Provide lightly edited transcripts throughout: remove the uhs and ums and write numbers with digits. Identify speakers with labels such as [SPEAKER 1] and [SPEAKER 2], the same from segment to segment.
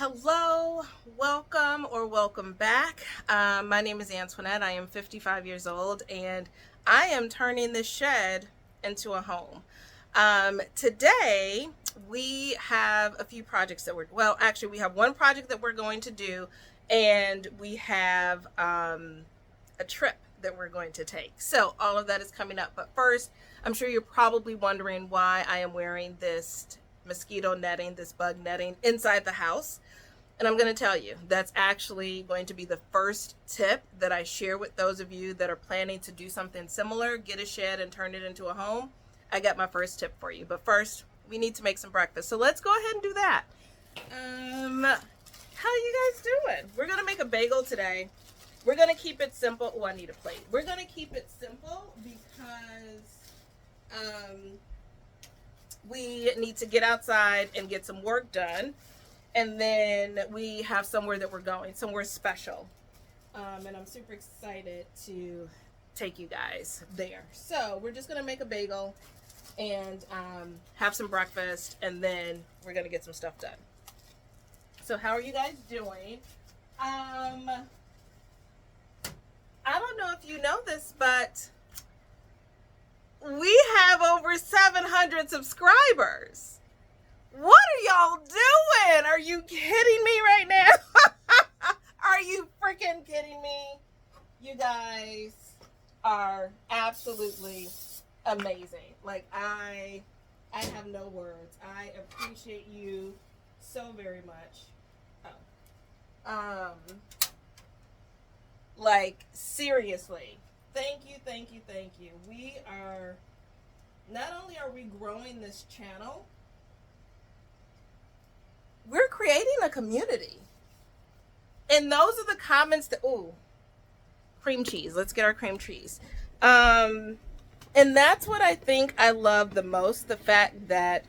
[SPEAKER 1] Hello, welcome or welcome back. My name is Antoinette. I am 55 years old and I am turning this shed into a home. Today, we have a few projects actually, we have one project that we're going to do, and we have a trip that we're going to take. So, all of that is coming up. But first, I'm sure you're probably wondering why I am wearing this mosquito netting, this bug netting inside the house. And I'm going to tell you, that's actually going to be the first tip that I share with those of you that are planning to do something similar, get a shed and turn it into a home. I got my first tip for you. But first, we need to make some breakfast. So let's go ahead and do that. How you guys doing? We're going to make a bagel today. We're going to keep it simple. Oh, I need a plate. We're going to keep it simple because we need to get outside and get some work done. And then we have somewhere that we're going, somewhere special. And I'm super excited to take you guys there. So we're just going to make a bagel and have some breakfast, and then we're going to get some stuff done. So how are you guys doing? I don't know if you know this, but we have over 700 subscribers. What are y'all doing? Are you kidding me right now? Are you freaking kidding me? You guys are absolutely amazing. Like, I have no words. I appreciate you so very much. Oh. Like, seriously. Thank you, thank you, thank you. Not only are we growing this channel, we're creating a community. And those are the comments that, cream cheese. Let's get our cream cheese. And that's what I think I love the most, the fact that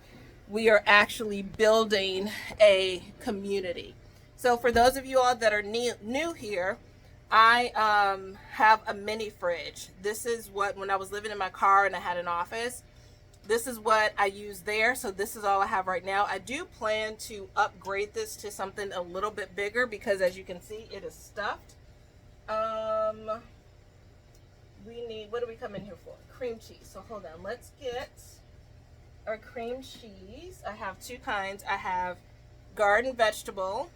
[SPEAKER 1] we are actually building a community. So for those of you all that are new here, I have a mini fridge. This is what, when I was living in my car and I had an office, this is what I use there. So this is all I have right now. I do plan to upgrade this to something a little bit bigger because, as you can see, it is stuffed. We need, what do we come in here for? Cream cheese. So hold on, let's get our cream cheese. I have two kinds. I have garden vegetable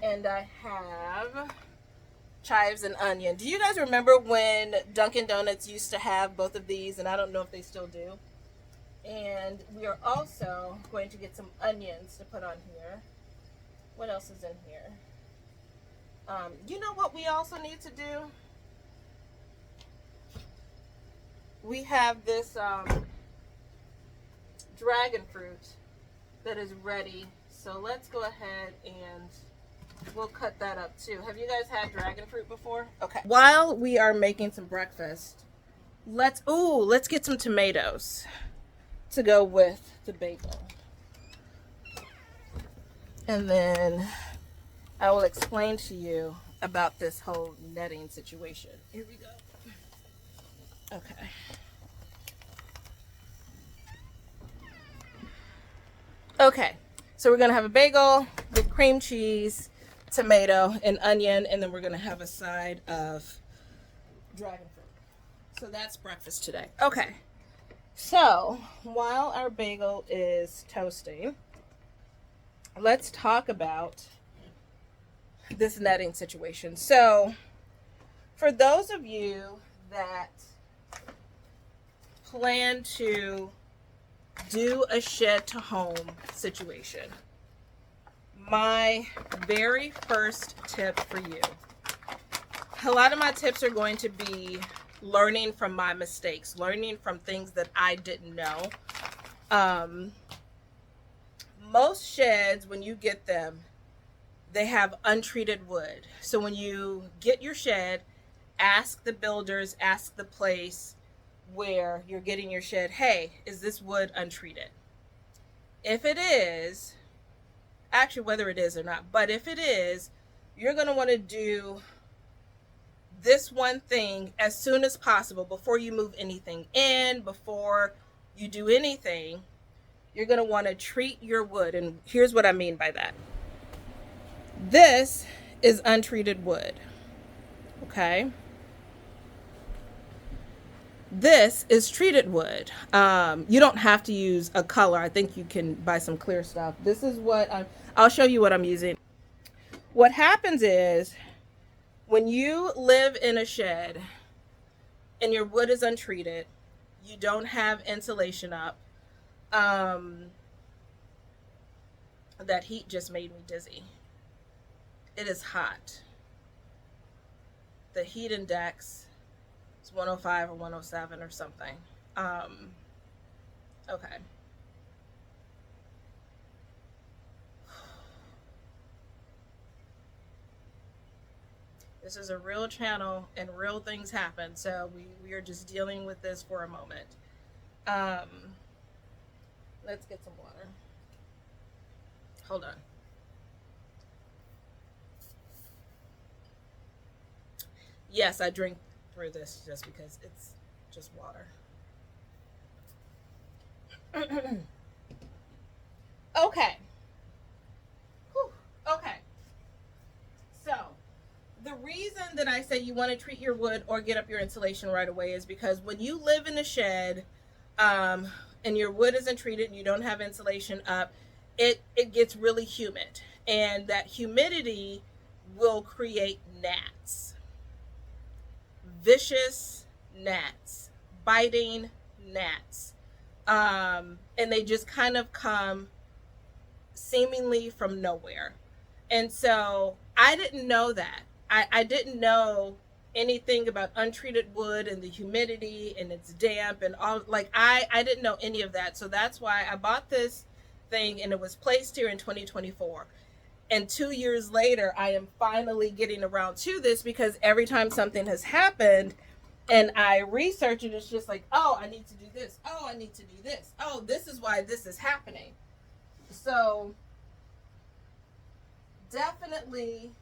[SPEAKER 1] and I have chives and onion. Do you guys remember when Dunkin' Donuts used to have both of these? And I don't know if they still do. And we are also going to get some onions to put on here. What else is in here? You know what we also need to do? We have this dragon fruit that is ready. So let's go ahead and we'll cut that up too. Have you guys had dragon fruit before? Okay. While we are making some breakfast, let's get some tomatoes to go with the bagel. And then I will explain to you about this whole netting situation. Here we go. Okay. Okay. So we're going to have a bagel with cream cheese, tomato, and onion, and then we're going to have a side of dragon fruit. So that's breakfast today. Okay. So while our bagel is toasting, let's talk about this netting situation. So for those of you that plan to do a shed to home situation, my very first tip for you, a lot of my tips are going to be learning from my mistakes, learning from things that I didn't know. Most sheds, when you get them, they have untreated wood. So when you get your shed, ask the builders, ask the place where you're getting your shed, hey, is this wood untreated? If it is, actually whether it is or not, but if it is, you're going to want to do this one thing as soon as possible before you move anything in, before you do anything. you're going to want to treat your wood. And here's what I mean by that. This is untreated wood. Okay. This is treated wood. You don't have to use a color. I think you can buy some clear stuff. This is what I'll show you what I'm using. What happens is when you live in a shed and your wood is untreated, you don't have insulation up. That heat just made me dizzy. It is hot. The heat index is 105 or 107 or something. Okay. This is a real channel and real things happen. So we are just dealing with this for a moment. Let's get some water. Hold on. Yes, I drink through this just because it's just water. Okay. Whew. Okay. So the reason that I say you want to treat your wood or get up your insulation right away is because when you live in a shed and your wood isn't treated and you don't have insulation up, it gets really humid, and that humidity will create gnats. Vicious gnats, biting gnats. And they just kind of come seemingly from nowhere. And so I didn't know that. I didn't know anything about untreated wood and the humidity and it's damp and all. Like I didn't know any of that. So that's why I bought this thing, and it was placed here in 2024. And 2 years later, I am finally getting around to this, because every time something has happened and I research it, it's just like, oh, I need to do this. Oh, I need to do this. Oh, this is why this is happening. So definitely,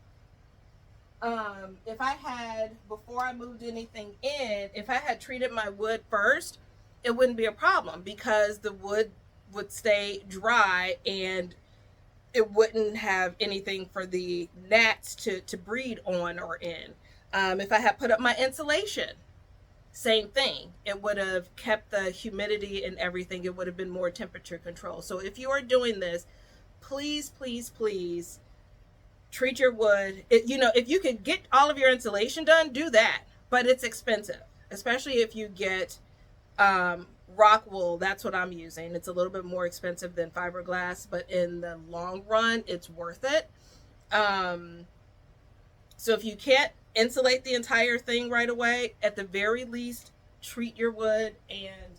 [SPEAKER 1] if I had, before I moved anything in, if I had treated my wood first, it wouldn't be a problem, because the wood would stay dry and it wouldn't have anything for the gnats to breed on or in. If I had put up my insulation, same thing. It would have kept the humidity and everything. It would have been more temperature control. So if you are doing this, please, please, please treat your wood. If you could get all of your insulation done, do that. But it's expensive, especially if you get rock wool. That's what I'm using. It's a little bit more expensive than fiberglass, but in the long run, it's worth it. So if you can't insulate the entire thing right away, at the very least, treat your wood. And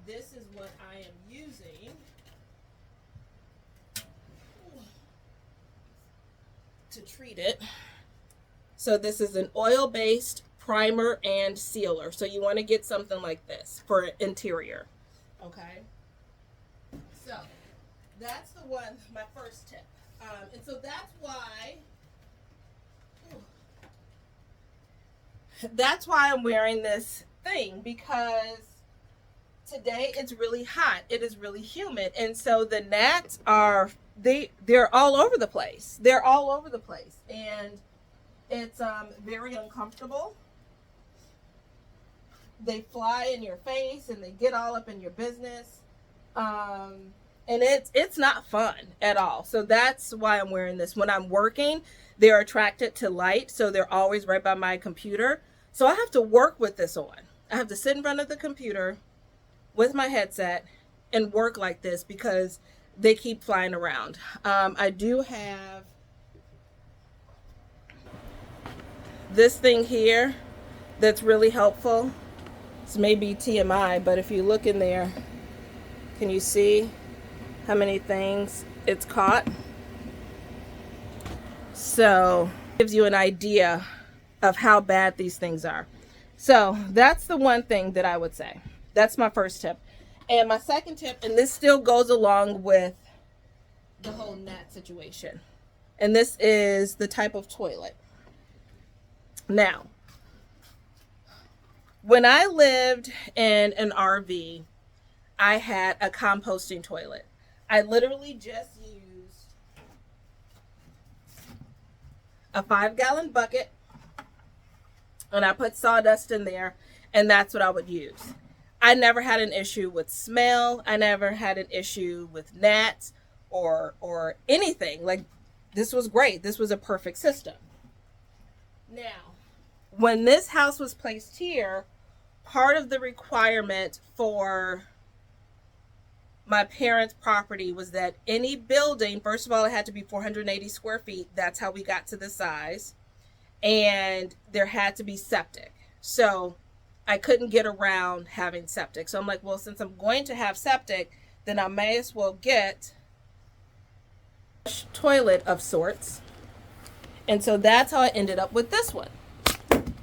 [SPEAKER 1] this is what I am using to treat it. So this is an oil-based primer and sealer. So you want to get something like this for interior. Okay. So that's the one, my first tip. And so that's why I'm wearing this thing, because today it's really hot. It is really humid. And so the gnats they're all over the place. They're all over the place. And it's very uncomfortable. They fly in your face and they get all up in your business. And it's not fun at all. So that's why I'm wearing this. When I'm working, they're attracted to light, so they're always right by my computer. So I have to work with this on. I have to sit in front of the computer with my headset and work like this, because they keep flying around. I do have this thing here that's really helpful. It's maybe TMI, but if you look in there, can you see how many things it's caught? So it gives you an idea of how bad these things are. So that's the one thing that I would say. That's my first tip. And my second tip, and this still goes along with the whole gnat situation, and this is the type of toilet. Now, when I lived in an RV, I had a composting toilet. I literally just used a 5-gallon bucket and I put sawdust in there, and that's what I would use. I never had an issue with smell. I never had an issue with gnats or anything. Like, this was great. This was a perfect system. Now, when this house was placed here, part of the requirement for my parents' property was that any building, first of all, it had to be 480 square feet. That's how we got to the size. And there had to be septic. So I couldn't get around having septic. So I'm like, well, since I'm going to have septic, then I may as well get a toilet of sorts. And so that's how I ended up with this one.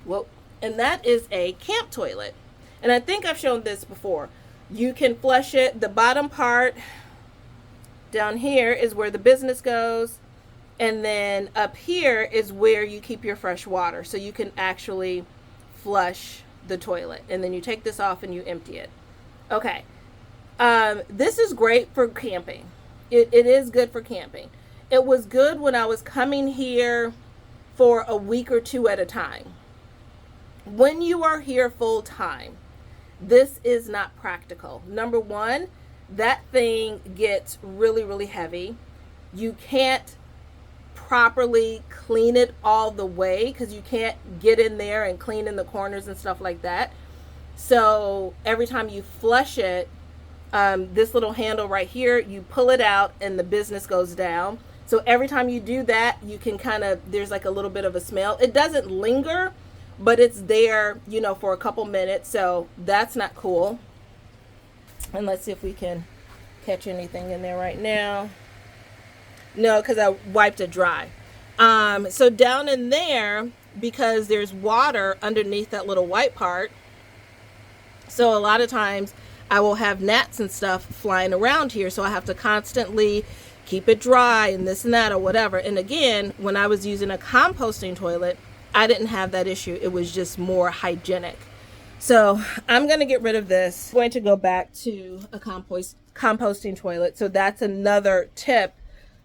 [SPEAKER 1] Well, and that is a camp toilet. And I think I've shown this before. You can flush it. The bottom part down here is where the business goes. And then up here is where you keep your fresh water. So you can actually flush the toilet. And then you take this off and you empty it. Okay. This is great for camping. It is good for camping. It was good when I was coming here for a week or two at a time. When you are here full time, this is not practical. Number one, that thing gets really, really heavy. You can't properly clean it all the way because you can't get in there and clean in the corners and stuff like that. So every time you flush it, this little handle right here, you pull it out and the business goes down. So every time you do that, you can there's like a little bit of a smell. It doesn't linger, but it's there, for a couple minutes. So that's not cool. And let's see if we can catch anything in there right now. No, because I wiped it dry. So down in there, because there's water underneath that little white part, so a lot of times I will have gnats and stuff flying around here. So I have to constantly keep it dry and this and that or whatever. And again, when I was using a composting toilet, I didn't have that issue. It was just more hygienic. So I'm going to get rid of this. I'm going to go back to a composting toilet. So that's another tip.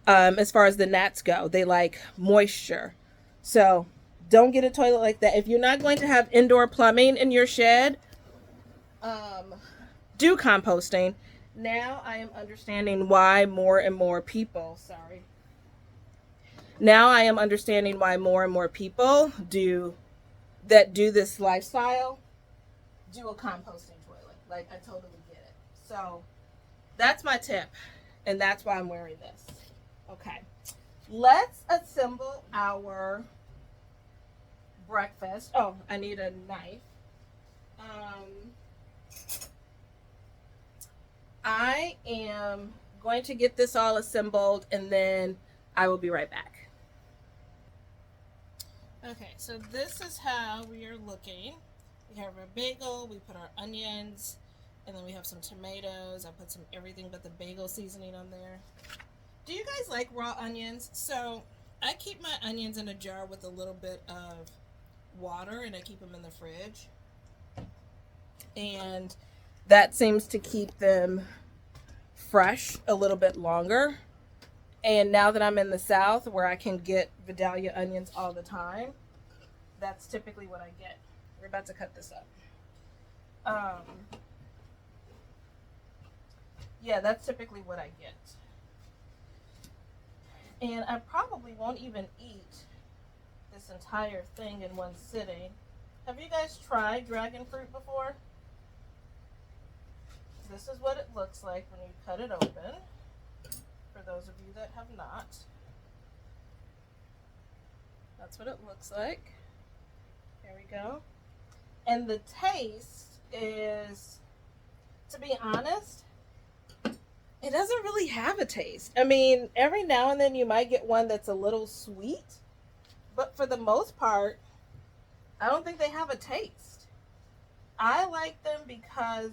[SPEAKER 1] As far as the gnats go, they like moisture. So don't get a toilet like that. If you're not going to have indoor plumbing in your shed, do composting. Now I am understanding why more and more people, Now I am understanding why more and more people do this lifestyle, do a composting toilet. Like, I totally get it. So that's my tip. And that's why I'm wearing this. Okay, let's assemble our breakfast. Oh, I need a knife. I am going to get this all assembled and then I will be right back. Okay, so this is how we are looking. We have our bagel, we put our onions, and then we have some tomatoes. I put some everything but the bagel seasoning on there. Do you guys like raw onions? So I keep my onions in a jar with a little bit of water and I keep them in the fridge. And that seems to keep them fresh a little bit longer. And now that I'm in the South where I can get Vidalia onions all the time, that's typically what I get. We're about to cut this up. Yeah, that's typically what I get. And I probably won't even eat this entire thing in one sitting. Have you guys tried dragon fruit before? This is what it looks like when you cut it open, for those of you that have not. That's what it looks like. There we go. And the taste is, to be honest, it doesn't really have a taste. I mean, every now and then you might get one that's a little sweet, but for the most part, I don't think they have a taste. I like them because,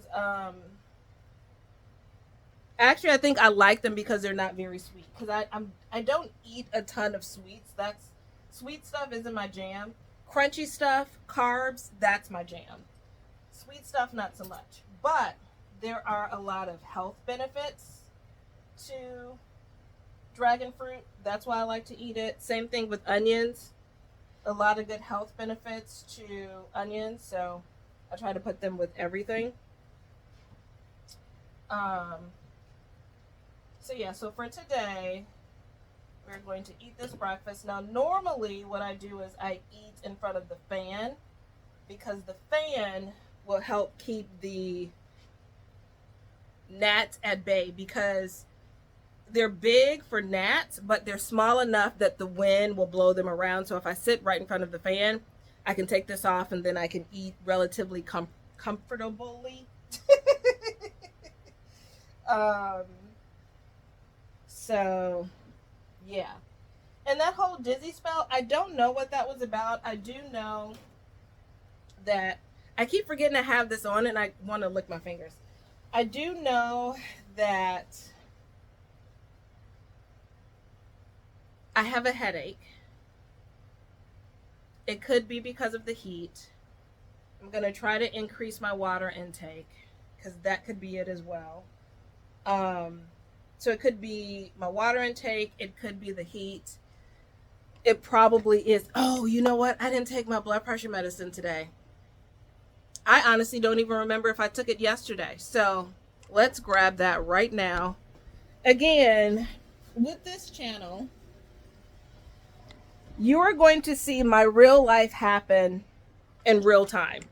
[SPEAKER 1] actually I think I like them because they're not very sweet. Because I don't eat a ton of sweets. Sweet stuff isn't my jam. Crunchy stuff, carbs, that's my jam. Sweet stuff, not so much. But there are a lot of health benefits to dragon fruit. That's why I like to eat it. Same thing with onions. A lot of good health benefits to onions, so I try to put them with everything. So yeah, so for today, we're going to eat this breakfast. Now, normally what I do is I eat in front of the fan because the fan will help keep the gnats at bay, because they're big for gnats, but they're small enough that the wind will blow them around. So if I sit right in front of the fan, I can take this off and then I can eat relatively comfortably. So yeah. And that whole dizzy spell, I don't know what that was about. I do know that I keep forgetting to have this on and I want to lick my fingers. I do know that I have a headache. It could be because of the heat. I'm going to try to increase my water intake because that could be it as well. So it could be my water intake. It could be the heat. It probably is. Oh, you know what? I didn't take my blood pressure medicine today. I honestly don't even remember if I took it yesterday. So let's grab that right now. Again, with this channel, you are going to see my real life happen in real time.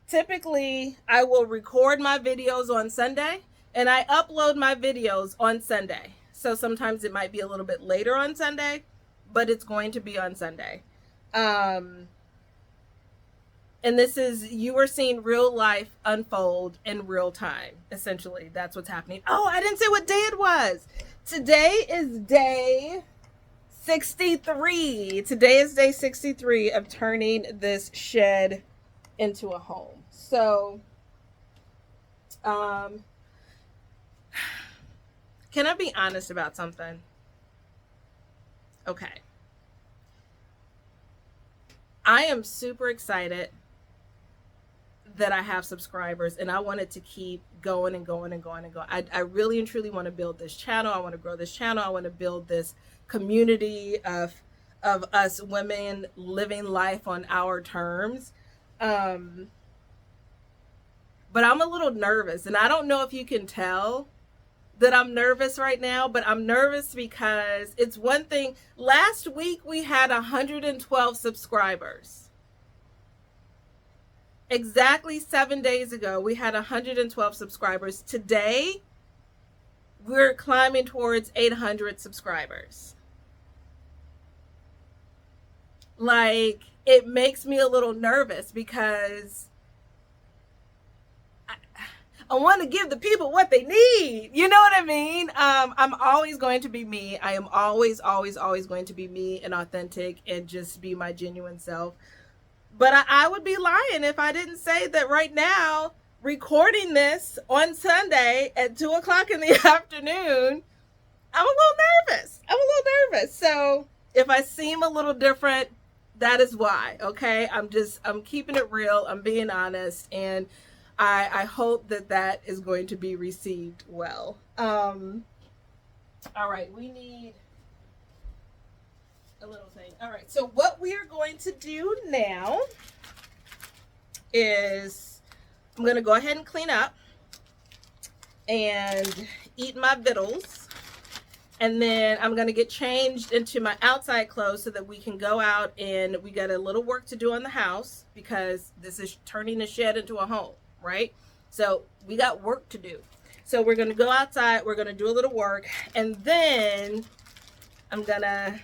[SPEAKER 1] Typically, I will record my videos on Sunday and I upload my videos on Sunday. So sometimes it might be a little bit later on Sunday, but it's going to be on Sunday. And this is, you are seeing real life unfold in real time. Essentially, that's what's happening. Oh, I didn't say what day it was. Today is day 63. Today is day 63 of turning this shed into a home. So, can I be honest about something? Okay. I am super excited that I have subscribers and I want it to keep going and going and going and going. I really and truly want to build this channel. I want to grow this channel. I want to build this community of us women living life on our terms. But I'm a little nervous, and I don't know if you can tell that I'm nervous right now, but I'm nervous because it's one thing. Last week we had 112 subscribers. Exactly 7 days ago, we had 112 subscribers. Today, we're climbing towards 800 subscribers. Like, it makes me a little nervous because I want to give the people what they need. You know what I mean? I'm always going to be me. I am always going to be me and authentic and just be my genuine self. But I would be lying if I didn't say that right now, recording this on Sunday at 2 o'clock in the afternoon, I'm a little nervous. So if I seem a little different, that is why, okay? I'm keeping it real. I'm being honest. And I hope that is going to be received well. All right, we need a little thing. All right, so what we are going to do now is I'm going to go ahead and clean up and eat my victuals. And then I'm going to get changed into my outside clothes so that we can go out, and we got a little work to do on the house because this is turning the shed into a home, right? So we got work to do. So we're going to go outside. We're going to do a little work. And then I'm going to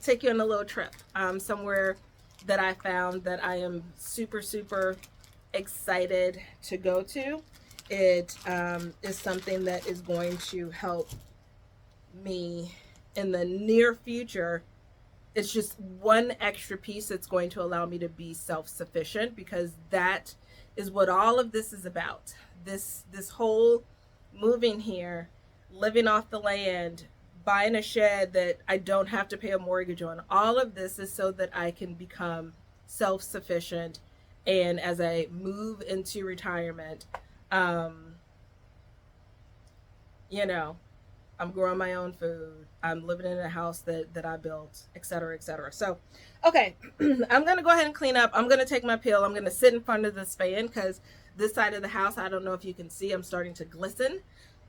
[SPEAKER 1] take you on a little trip somewhere that I found that I am super excited to go to. It is something that is going to help me in the near future. It's just one extra piece that's going to allow me to be self-sufficient, because that is what all of this is about. This whole moving here, living off the land, buying a shed that I don't have to pay a mortgage on. All of this is so that I can become self-sufficient And as I move into retirement, you know, I'm growing my own food. I'm living in a house that I built, et cetera, et cetera. So, okay, I'm going to go ahead and clean up. I'm going to take my pill. I'm going to sit in front of this fan because this side of the house, I don't know if you can see, I'm starting to glisten.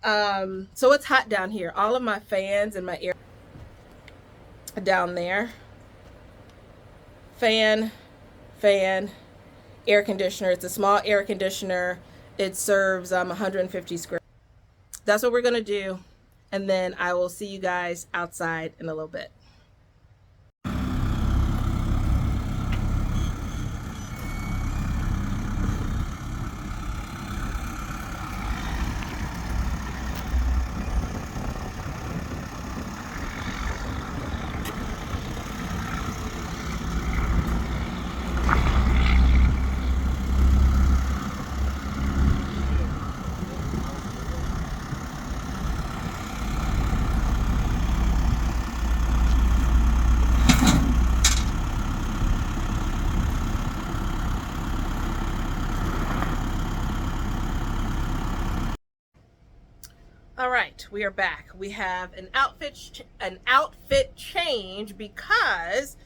[SPEAKER 1] So it's hot down here. All of my fans and my air down there. Fan, air conditioner. It's a small air conditioner. It serves 150 square. That's what we're going to do. And then I will see you guys outside in a little bit. All right, we are back. We have an outfit change because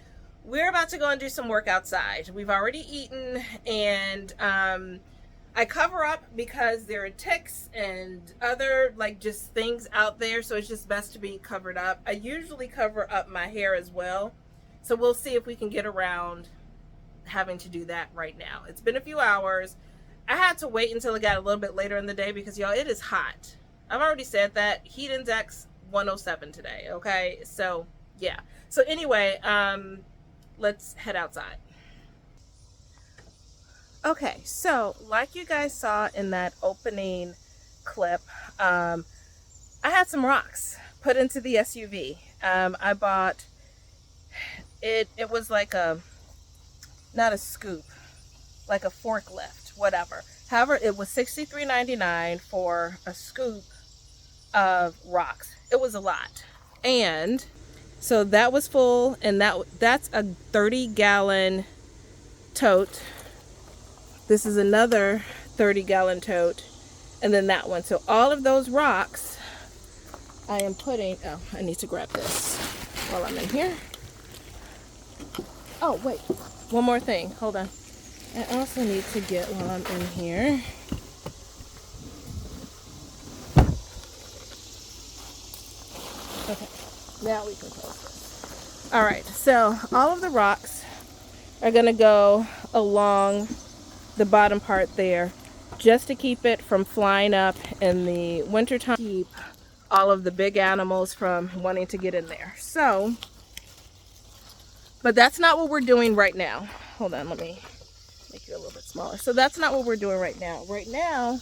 [SPEAKER 1] we're about to go and do some work outside. We've already eaten, and I cover up because there are ticks and other like just things out there, so it's just best to be covered up. I usually cover up my hair as well, so we'll see if we can get around having to do that right now. It's been a few hours. I had to wait until it got a little bit later in the day because y'all, it is hot. I've already said that. Heat index 107 today, okay? So, yeah. So anyway, let's head outside. Okay, so like you guys saw in that opening clip, I had some rocks put into the SUV. I bought, it was like not a scoop, like a forklift, whatever. However, it was $63.99 for a scoop of rocks. It was a lot. And so that was full, and that's a 30-gallon tote. This is another 30-gallon tote, and then that one. So all of those rocks I am putting, oh, I need to grab this while I'm in here. Oh, wait, one more thing, hold on. I also need to get, while I'm in here, okay, now we can close this. All right, so all of the rocks are gonna go along the bottom part there, just to keep it from flying up in the wintertime, keep all of the big animals from wanting to get in there. So, but that's not what we're doing right now. Hold on, let me make you a little bit smaller. So that's not what we're doing right now. Right now,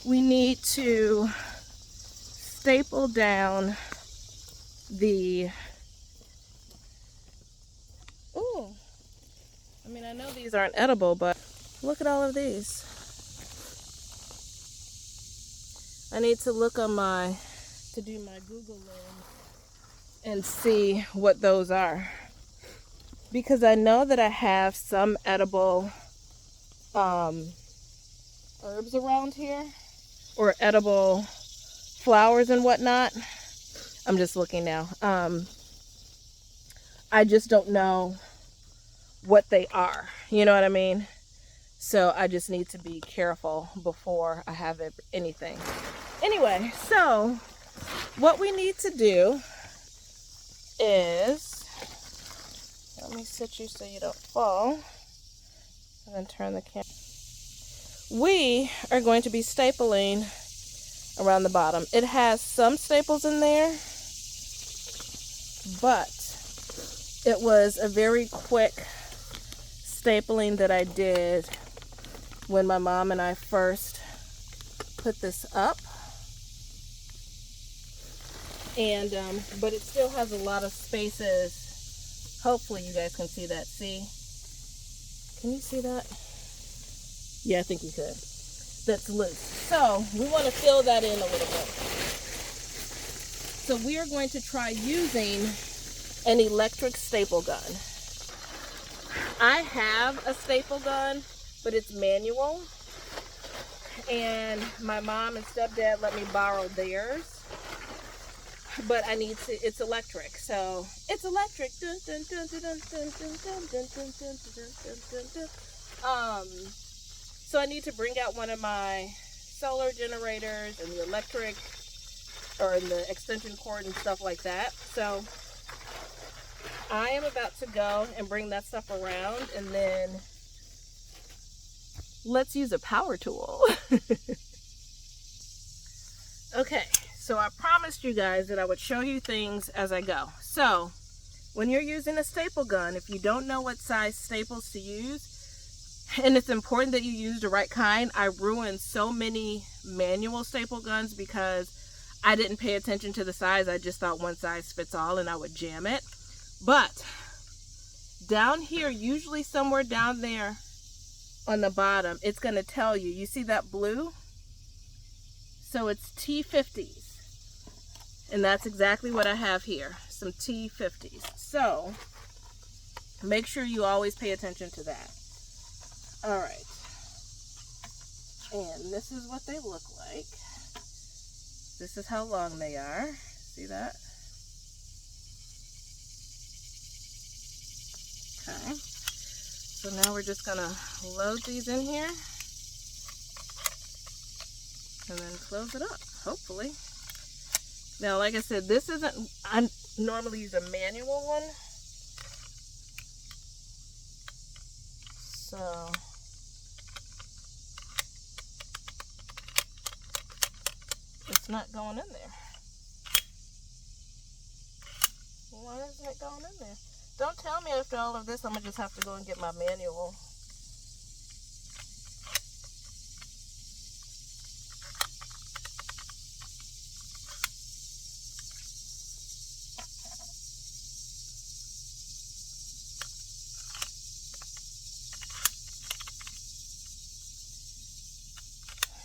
[SPEAKER 1] we need to staple down the, ooh, I mean, I know these aren't edible, but look at all of these. I need to look on to do my Google lens and see what those are. Because I know that I have some edible herbs around here, or edible flowers and whatnot. I'm just looking now. I just don't know what they are. You know what I mean? So I just need to be careful before I have anything. Anyway, so what we need to do is, let me sit you so you don't fall, and then turn the camera. We are going to be stapling around the bottom. It has some staples in there, but it was a very quick stapling that I did when my mom and I first put this up. And but it still has a lot of spaces. Hopefully you guys can see that. See? Can you see that? Yeah, I think you could. That's loose. So we want to fill that in a little bit. So we are going to try using an electric staple gun. I have a staple gun, but it's manual. And my mom and stepdad let me borrow theirs, but I need to, it's electric, so it's electric. So I need to bring out one of my solar generators and the electric, or the extension cord and stuff like that. So I am about to go and bring that stuff around, and then let's use a power tool. Okay, so I promised you guys that I would show you things as I go. So when you're using a staple gun, if you don't know what size staples to use, and it's important that you use the right kind. I ruined so many manual staple guns because I didn't pay attention to the size. I just thought one size fits all and I would jam it. But down here, usually somewhere down there on the bottom, it's going to tell you. You see that blue? So it's T50s. And that's exactly what I have here. Some T50s. So make sure you always pay attention to that. All right, and this is what they look like. This is how long they are. See that? Okay, so now we're just gonna load these in here and then close it up, hopefully. Now, like I said, this isn't, I normally use a manual one. So it's not going in there. Why isn't it going in there? Don't tell me after all of this I'm gonna just have to go and get my manual.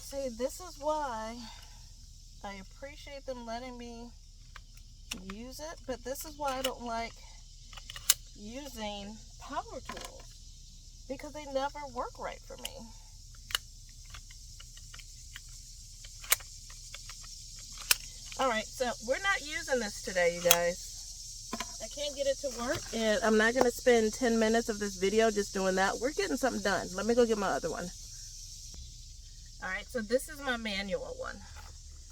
[SPEAKER 1] See, this is why I appreciate them letting me use it, but this is why I don't like using power tools, because they never work right for me. Alright, so we're not using this today, you guys. I can't get it to work, and I'm not going to spend 10 minutes of this video just doing that. We're getting something done. Let me go get my other one. Alright, so this is my manual one.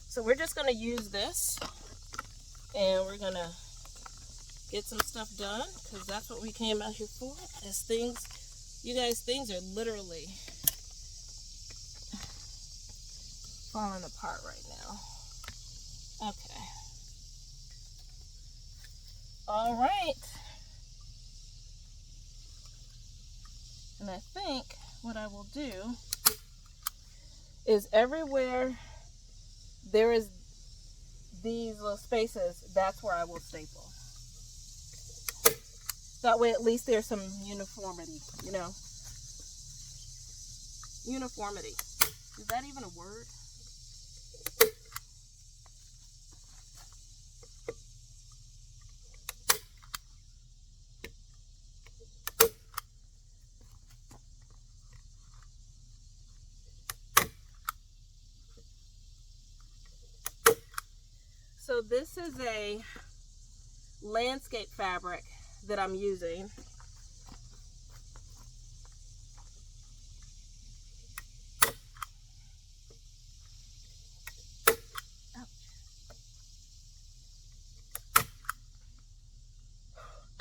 [SPEAKER 1] So we're just going to use this, and we're going to get some stuff done, because that's what we came out here for. As things, you guys, things are literally falling apart right now. Okay. All right. And I think what I will do is everywhere there is these little spaces, that's where I will staple. That way at least there's some uniformity, you know. Uniformity. Is that even a word? So this is a landscape fabric that I'm using.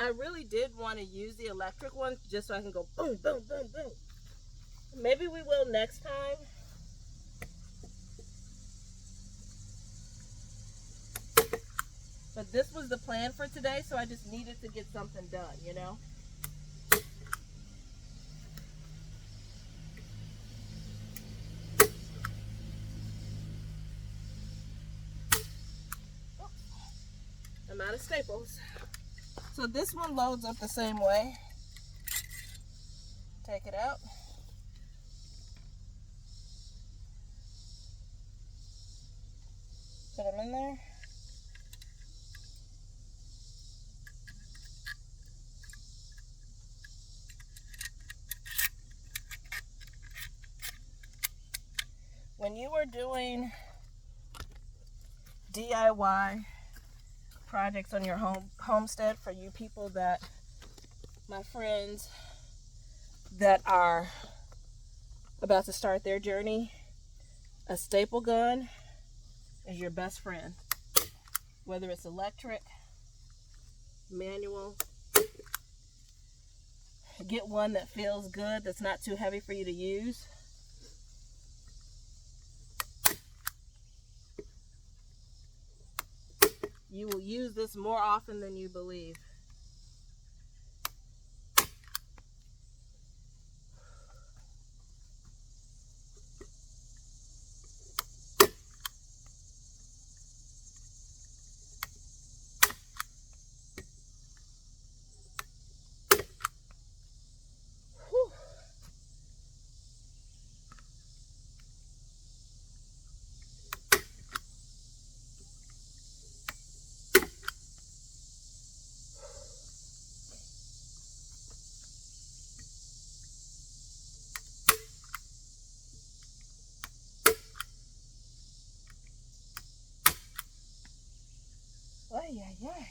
[SPEAKER 1] I really did want to use the electric one just so I can go boom, boom, boom, boom. Maybe we will next time. But this was the plan for today, so I just needed to get something done, you know? I'm out of staples. So this one loads up the same way. Take it out. Put them in there. are doing DIY projects on your homestead, for you people that, my friends that are about to start their journey, a staple gun is your best friend. Whether it's electric, manual, get one that feels good, that's not too heavy for you to use. You will use this more often than you believe. Whew. Ay, ay, ay.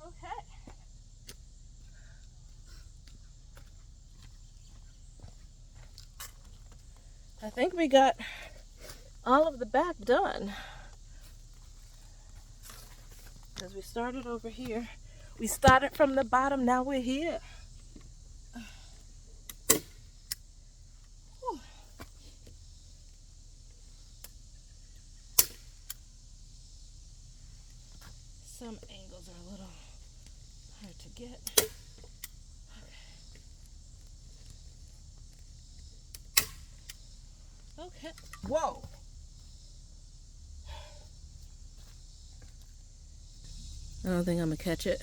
[SPEAKER 1] Okay. I think we got all of the back done. Because we started over here. We started from the bottom, now we're here. Whew. Some angles are a little hard to get. Okay. Whoa. I don't think I'm gonna catch it.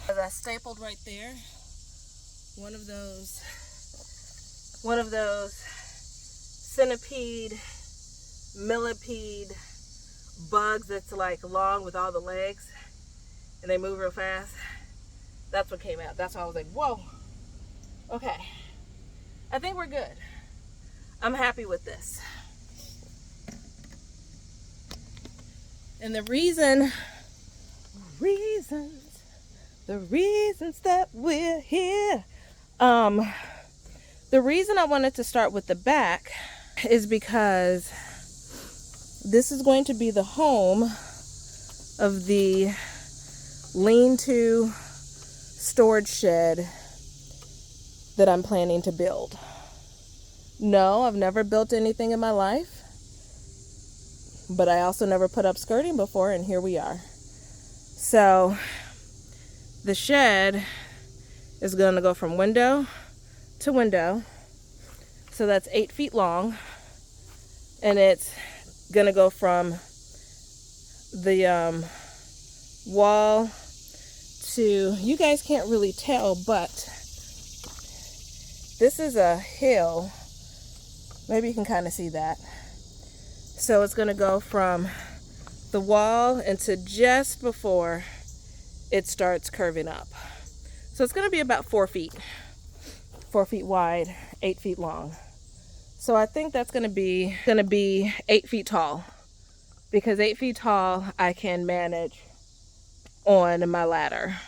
[SPEAKER 1] As I stapled right there, one of those centipede, millipede bugs that's like long with all the legs and they move real fast. That's what came out. That's why I was like, whoa. Okay. I think we're good. I'm happy with this. And the reasons that we're here. The reason I wanted to start with the back is because this is going to be the home of the lean-to storage shed that I'm planning to build. No, I've never built anything in my life, but I also never put up skirting before, and here we are. So the shed is going to go from window to window. So that's 8 feet long. And it's going to go from the wall to, you guys can't really tell, but this is a hill. Maybe you can kind of see that. So it's going to go from the wall into just before it starts curving up. So it's going to be about 4 feet. 4 feet wide, 8 feet long. So I think that's going to be 8 feet tall, because 8 feet tall I can manage on my ladder.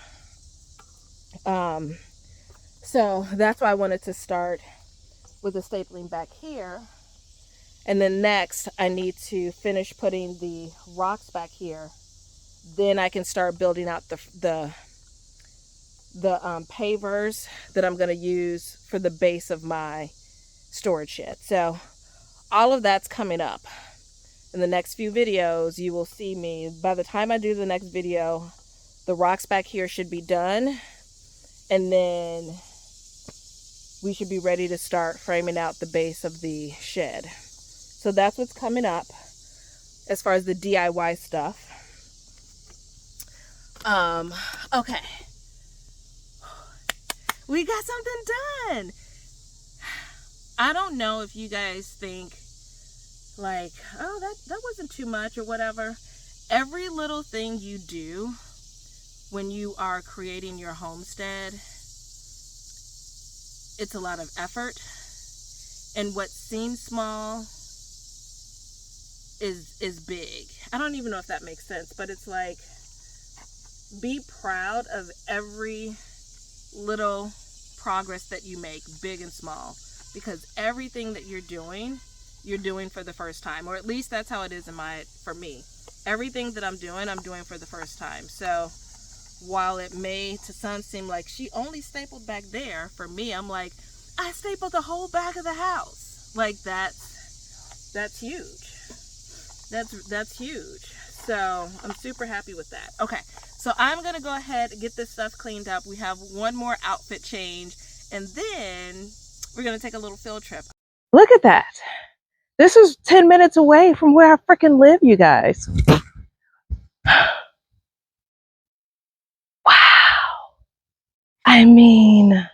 [SPEAKER 1] So that's why I wanted to start with the stapling back here. And then next I need to finish putting the rocks back here. Then I can start building out the pavers that I'm going to use for the base of my storage shed. So all of that's coming up. In the next few videos, you will see me. By the time I do the next video, the rocks back here should be done. And then we should be ready to start framing out the base of the shed. So that's what's coming up as far as the DIY stuff. Okay. We got something done. I don't know if you guys think like, oh, that wasn't too much or whatever. Every little thing you do when you are creating your homestead, it's a lot of effort. And what seems small is big. I don't even know if that makes sense, but it's like, be proud of every little progress that you make, big and small, because everything that you're doing for the first time, or at least that's how it is for me. Everything that I'm doing for the first time. So while it may to some seem like she only stapled back there, for me, I'm like, I stapled the whole back of the house. Like that's huge. That's huge. So I'm super happy with that. Okay, so I'm gonna go ahead and get this stuff cleaned up. We have one more outfit change, and then we're gonna take a little field trip. Look at that. This is 10 minutes away from where I freaking live, you guys. Wow. I mean,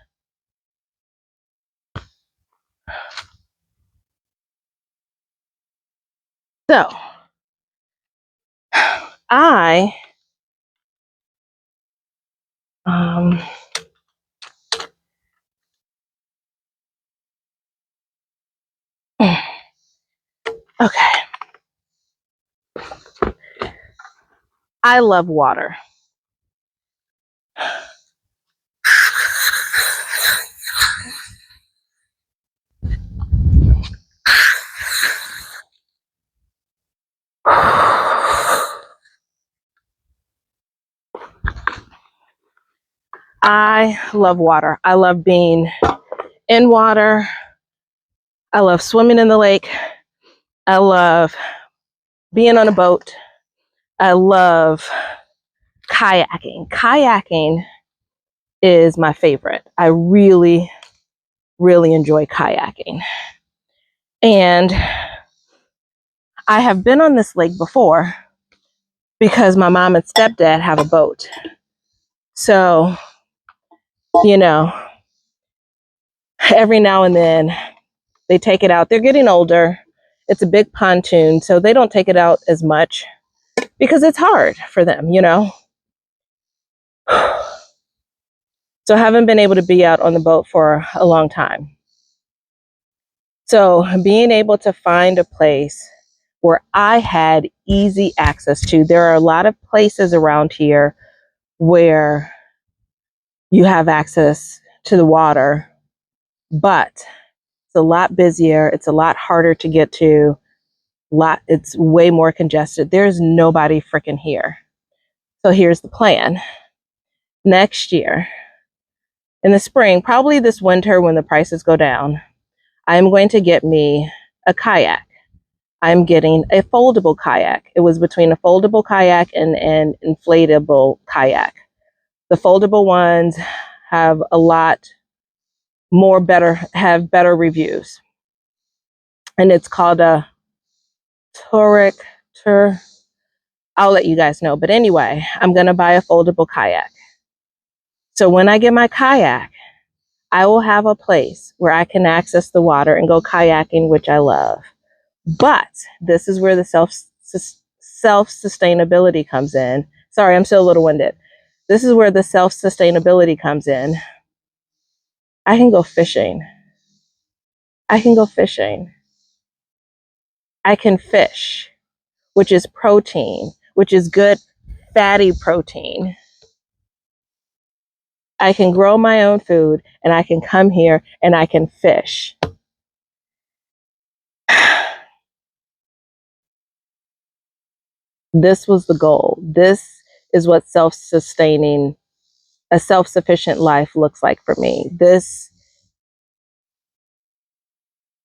[SPEAKER 1] so I okay. I love water. I love water. I love being in water. I love swimming in the lake. I love being on a boat. I love kayaking. Kayaking is my favorite. I really, really enjoy kayaking. And I have been on this lake before because my mom and stepdad have a boat. So, you know, every now and then they take it out. They're getting older. It's a big pontoon, so they don't take it out as much because it's hard for them, you know. So I haven't been able to be out on the boat for a long time. So being able to find a place where I had easy access to, there are a lot of places around here where you have access to the water, but it's a lot busier. It's a lot harder to get to. It's way more congested. There's nobody freaking here. So here's the plan. Next year, in the spring, probably this winter when the prices go down, I'm going to get me a kayak. I'm getting a foldable kayak. It was between a foldable kayak and an inflatable kayak. The foldable ones have a lot more have better reviews. And it's called a I'll let you guys know. But anyway, I'm going to buy a foldable kayak. So when I get my kayak, I will have a place where I can access the water and go kayaking, which I love. But this is where the self-sustainability comes in. Sorry, I'm still a little winded. This is where the self-sustainability comes in. I can go fishing. I can go fishing. I can fish, which is protein, which is good fatty protein. I can grow my own food, and I can come here and I can fish. This was the goal. This is what a self-sufficient life looks like for me.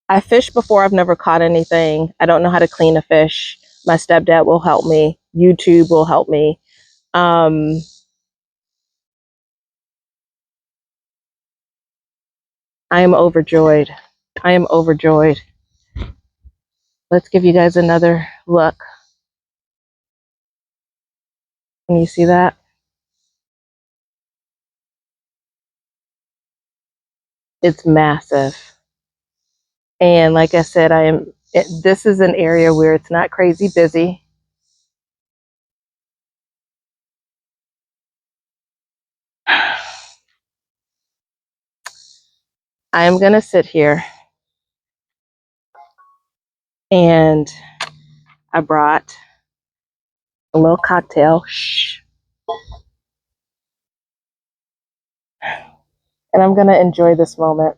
[SPEAKER 1] I fished before. I've never caught anything. I don't know how to clean a fish. My stepdad will help me. YouTube will help me. I am overjoyed. I am overjoyed. Let's give you guys another look. Can you see that? It's massive. And like I said, this is an area where it's not crazy busy. I am going to sit here, and I brought a little cocktail. Shh. And I'm going to enjoy this moment.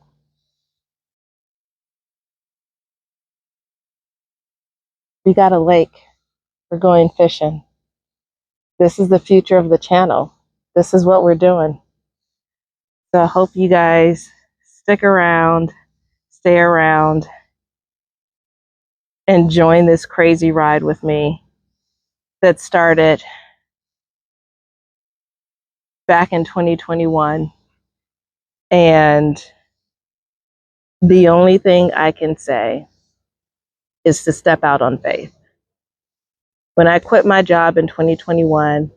[SPEAKER 1] We got a lake. We're going fishing. This is the future of the channel. This is what we're doing. So I hope you guys stick around, stay around, and join this crazy ride with me that started back in 2021. And the only thing I can say is to step out on faith. When I quit my job in 2021,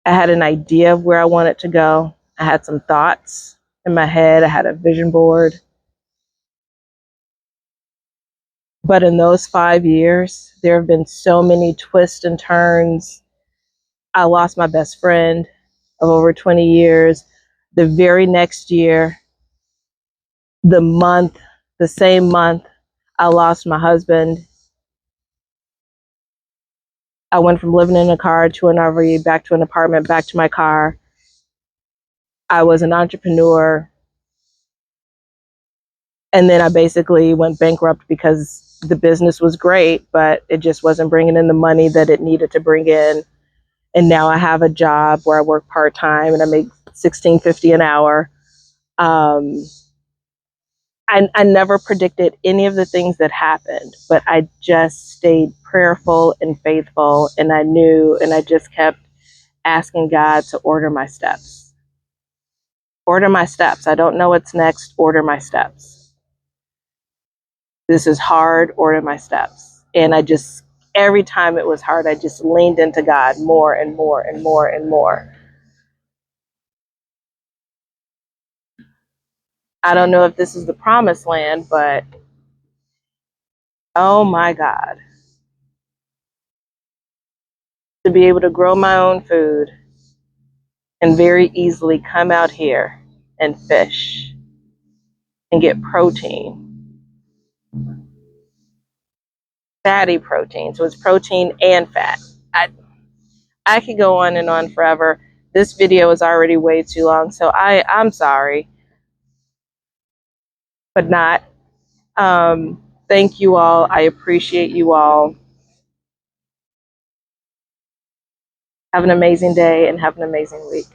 [SPEAKER 1] I had an idea of where I wanted to go. I had some thoughts in my head. I had a vision board. But in those 5 years, there have been so many twists and turns. I lost my best friend of over 20 years. The very next year, the same month, I lost my husband. I went from living in a car to an RV, back to an apartment, back to my car. I was an entrepreneur. And then I basically went bankrupt because the business was great, but it just wasn't bringing in the money that it needed to bring in. And now I have a job where I work part-time and I make $16.50 an hour. I never predicted any of the things that happened, but I just stayed prayerful and faithful, and I knew, and I just kept asking God to order my steps. Order my steps. I don't know what's next. Order my steps. This is hard. Order my steps. And every time it was hard, I just leaned into God more and more and more and more. I don't know if this is the promised land, but oh my God. To be able to grow my own food and very easily come out here and fish and get protein, fatty protein. So it's protein and fat. I could go on and on forever. This video is already way too long, so I'm sorry, but not. Thank you all. I appreciate you all. Have an amazing day and have an amazing week.